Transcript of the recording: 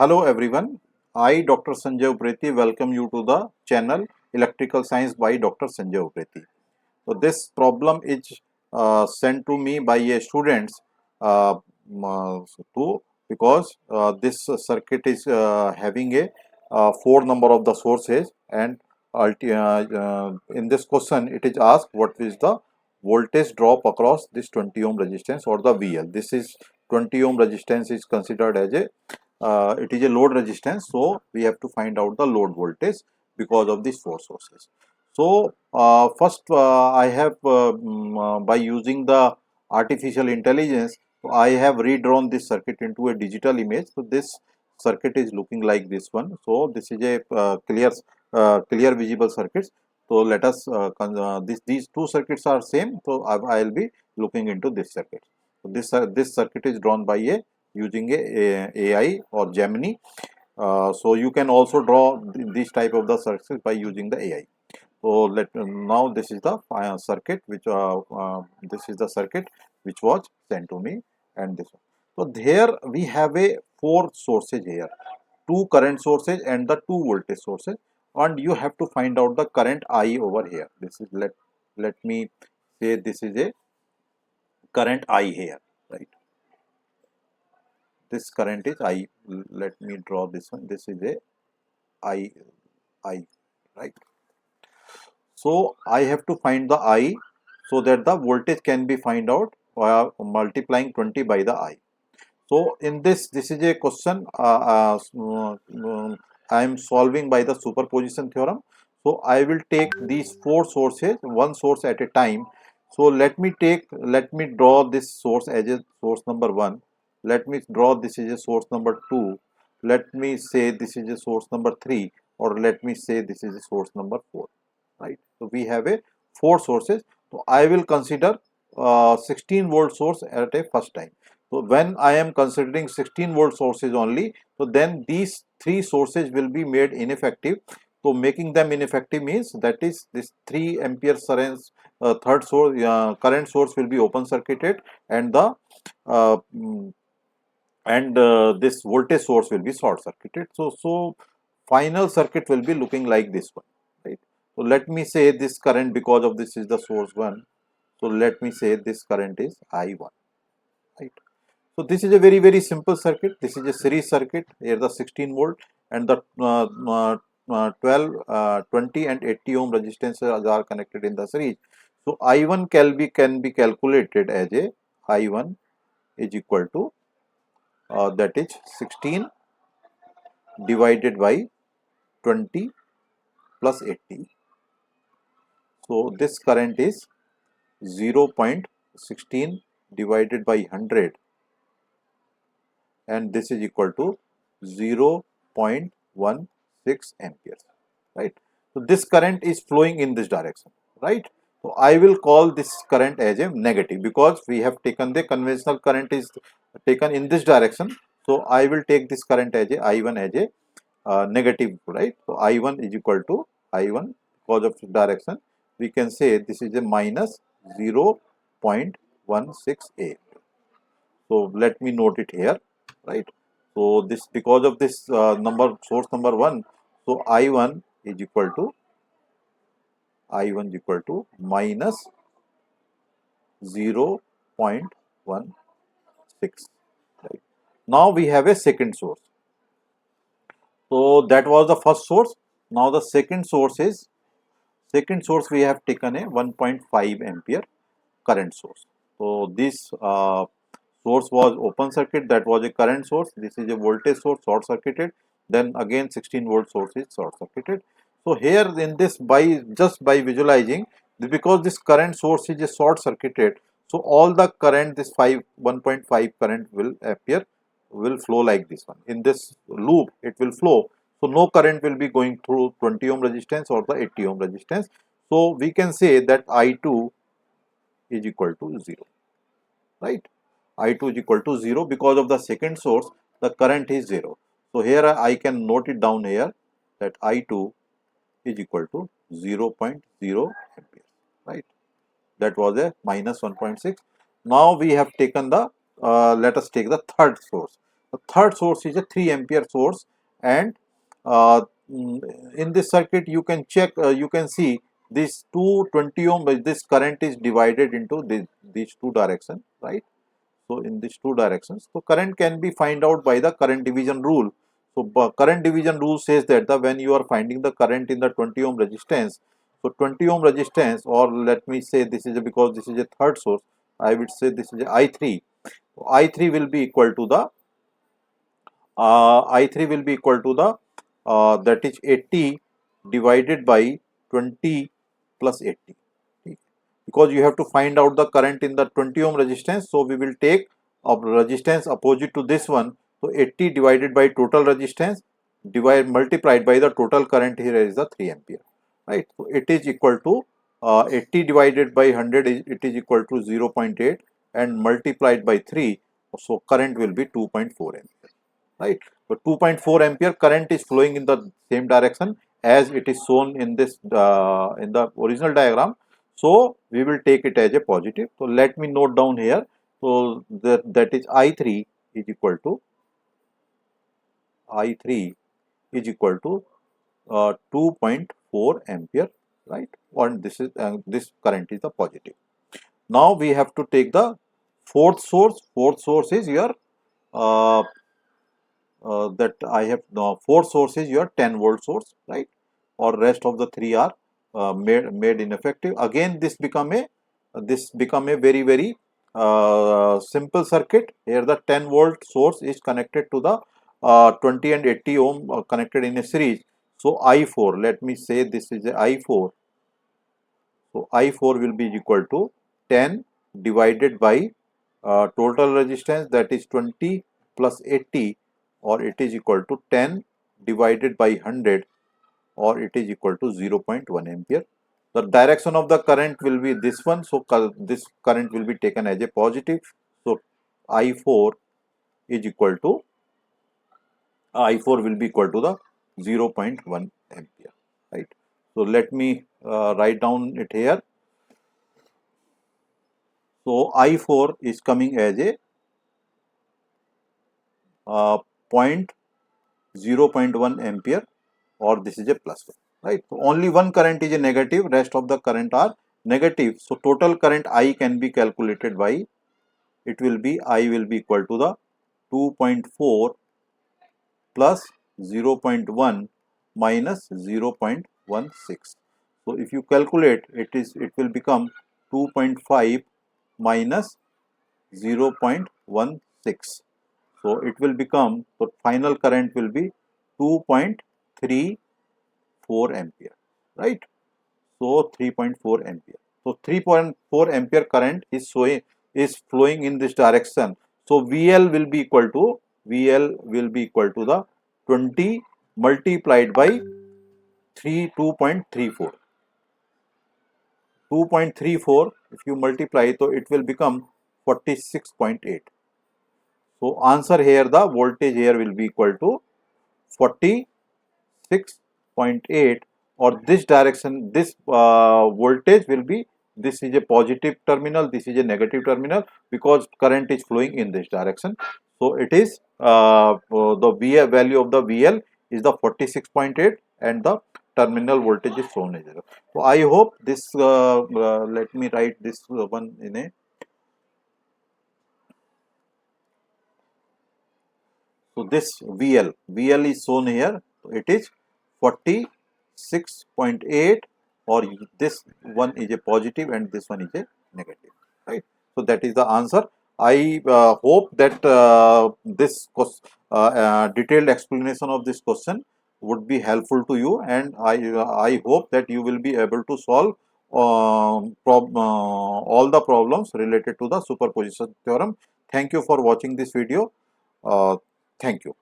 Hello everyone, I Dr. Sanjay Upreti welcome you to the channel Electrical Science by Dr. Sanjay Upreti. So this problem is sent to me by a students to because this circuit is having a 4 number of the sources and in this question it is asked what is the voltage drop across this 20 ohm resistance or the VL. This is 20 ohm resistance is considered as a it is a load resistance, so we have to find out the load voltage because of these four sources. So first I have by using the artificial intelligence, I have redrawn this circuit into a digital image. So this circuit is looking like this one. So this is a clear visible circuits. So let us these two circuits are same. So I will be looking into this circuit. So this circuit is drawn by a using a AI or Gemini. So you can also draw this type of the circuits by using the AI. So now this is the circuit which this is the circuit which was sent to me, and this one. So here we have a four sources here, two current sources and the two voltage sources, and you have to find out the current I over here. This is let me say this is a current I here, right? This current is I. Let me draw this one. This is a I, right? So I have to find the I so that the voltage can be find out via multiplying 20 by the I. So in this is a question I am solving by the superposition theorem. So I will take these four sources, one source at a time. So let me draw this source as a source number 1. Let me draw this is a source number 2. Let me say this is a source number 3, or let me say this is a source number 4, right? So we have a four sources. So I will consider 16 volt source at a first time. So when I am considering 16 volt sources only, so then these three sources will be made ineffective. So making them ineffective means that is this 3 ampere third source current source will be open circuited, and the uh, mm, this voltage source will be short circuited. So final circuit will be looking like this one, right? So let me say this current, because of this is the source 1. So let me say this current is I1, right? So this is a very simple circuit. This is a series circuit. Here the 16 volt and the 12, 20 and 80 ohm resistances are connected in the series. So I1 can be calculated as a I1 is equal to that is 16 divided by 20 plus 80. So this current is 0.16 divided by 100, and this is equal to 0.16 amperes, right? So this current is flowing in this direction, right? So I will call this current as a negative because we have taken the conventional current is taken in this direction. So I will take this current as a I1 as a negative, right? So I1 is equal to I1 because of direction. We can say this is a minus 0.16 A. So let me note it here, right? So this because of this source number 1. So I1 is equal to minus 0.16. Right. Now we have a second source. So that was the first source. Now the second source we have taken a 1.5 ampere current source. So this source was open circuit, that was a current source. This is a voltage source, short circuited. Then again 16 volt source is short circuited. So here in this, by visualizing, because this current source is a short circuited, so all the current, this 1.5 current will flow like this one. In this loop it will flow. So no current will be going through 20 ohm resistance or the 80 ohm resistance. So we can say that I2 is equal to 0, right? I2 is equal to 0 because of the second source, the current is 0. So here I can note it down here that I2 is equal to 0.0 ampere, right? That was a minus 1.6. Now we have taken the let us take the third source. The third source is a 3 ampere source, and uh, in this circuit you can check, you can see this 220 ohm, this current is divided into these two directions, right? So in these two directions, so current can be find out by the current division rule. So current division rule says that when you are finding the current in the 20 ohm resistance, so 20 ohm resistance, or let me say this is because this is a third source, I would say this is a I3. So I3 will be equal to the I3 will be equal to the that is 80 divided by 20 plus 80, because you have to find out the current in the 20 ohm resistance. So we will take a resistance opposite to this one. So 80 divided by total resistance multiplied by the total current here is the 3 ampere, right? So it is equal to 80 divided by 100 it is equal to 0.8 and multiplied by 3. So current will be 2.4 ampere, right? So 2.4 ampere current is flowing in the same direction as it is shown in this in the original diagram. So we will take it as a positive. So let me note down here. So that is I3 is equal to I3 is equal to 2.4 ampere, right? And this is this current is the positive. Now we have to take the fourth source. Fourth source is your uh, that I have now 4 sources, your 10 volt source, right? Or rest of the 3 are made ineffective. Again this become a very simple circuit. Here the 10 volt source is connected to the 20 and 80 ohm connected in a series. So I4, let me say this is a I4. So I4 will be equal to 10 divided by total resistance, that is 20 plus 80, or it is equal to 10 divided by 100, or it is equal to 0.1 ampere. The direction of the current will be this one. So this current will be taken as a positive. So I4 is equal to I4 will be equal to the 0.1 ampere, right? So let me write down it here. So I4 is coming as a point 0.1 ampere, or this is a plus one, right? So only one current is a negative, rest of the current are negative. So total current I can be calculated by, it will be I will be equal to the 2.4 plus 0.1 minus 0.16. So if you calculate it will become 2.5 minus 0.16. So it will become, so final current will be 2.34 ampere, right? So 3.4 ampere. So 3.4 ampere current is flowing in this direction. So VL will be equal to the 20 multiplied by 2.34. 2.34 if you multiply, so it will become 46.8. So answer here, the voltage here will be equal to 46.8, or this direction, this voltage will be, this is a positive terminal, this is a negative terminal, because current is flowing in this direction. So it is the VL value of the VL is the 46.8 and the terminal voltage is shown as 0. So I hope this let me write this one in a, so this VL is shown here. It is 46.8, or this one is a positive and this one is a negative, right? So that is the answer. I hope that this detailed explanation of this question would be helpful to you, and I hope that you will be able to solve all the problems related to the superposition theorem. Thank you for watching this video. Uh, Thank you.